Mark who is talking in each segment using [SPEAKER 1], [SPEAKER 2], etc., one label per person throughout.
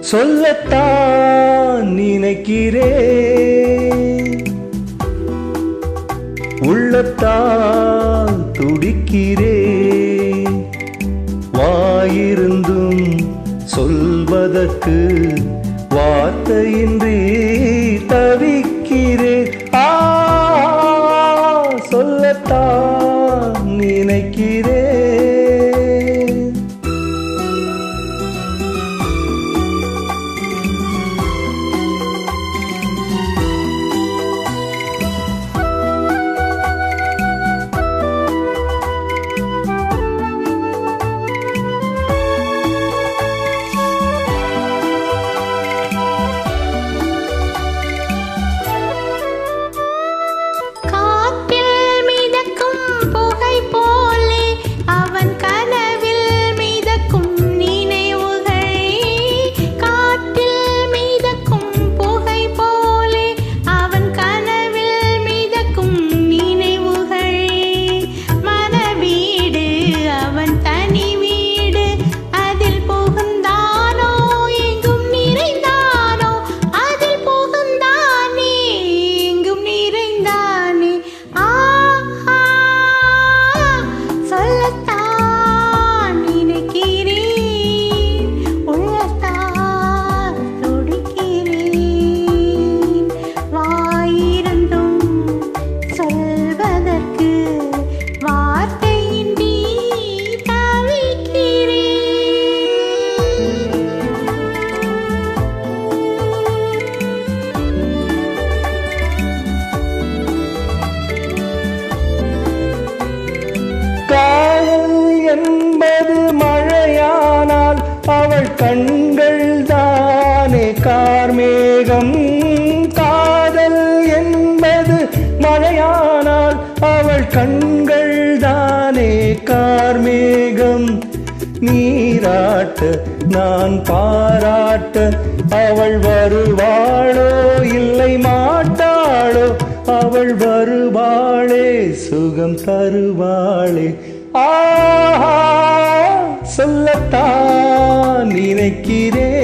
[SPEAKER 1] சொல்லத்தான் நினைக்கிறேன், உள்ளத்தான் துடிக்கிறேன். வாயிருந்தும் சொல்வதற்கு வார்த்தையின்றி தவிக்கிறேன். சொல்லத்தான் நினைக்கிறேன். என்பது மழையானால் அவள் கண்கள் தானே கார்மேகம். காதல் என்பது மழையானால் அவள் கண்கள் தானே கார்மேகம். நீராட்ட நான் பாராட்ட அவள் வருவாளோ இல்லை மாட்டாளோ, அவள் வருவாளே சுகம் தருவாளே. சொல்லத்தான் நினைக்கிறேன்.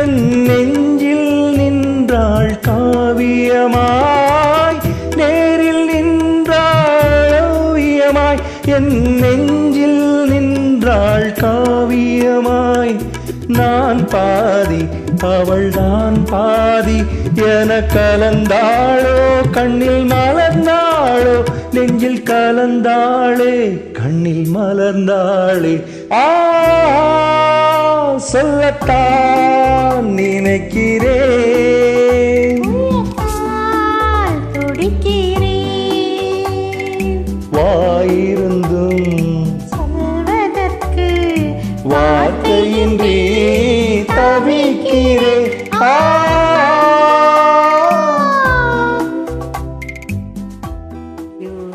[SPEAKER 1] என் நெஞ்சில் நின்றாள் காவியமாய், நேரில் நின்றாள் ஓவியமாய். என் நெஞ்சில் நின்றாள் காவியமாய். நான் பாதி அவள்தான் பாதி என கலந்தாளோ, கண்ணில் மலர்ந்தாளோ, நெஞ்சில் கலந்தாளே கண்ணில் மலர்ந்தாளே. சொல்லத்தான் நினைக்கிறேன், வாயிருந்தும்
[SPEAKER 2] சொல்வதற்கு
[SPEAKER 1] வார்த்தையின்றி தவிக்கிறேன்.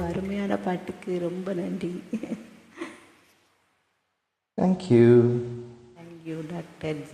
[SPEAKER 2] அருமையான பாட்டுக்கு ரொம்ப நன்றி.
[SPEAKER 1] Thank you.
[SPEAKER 2] Thank you, Dr. G.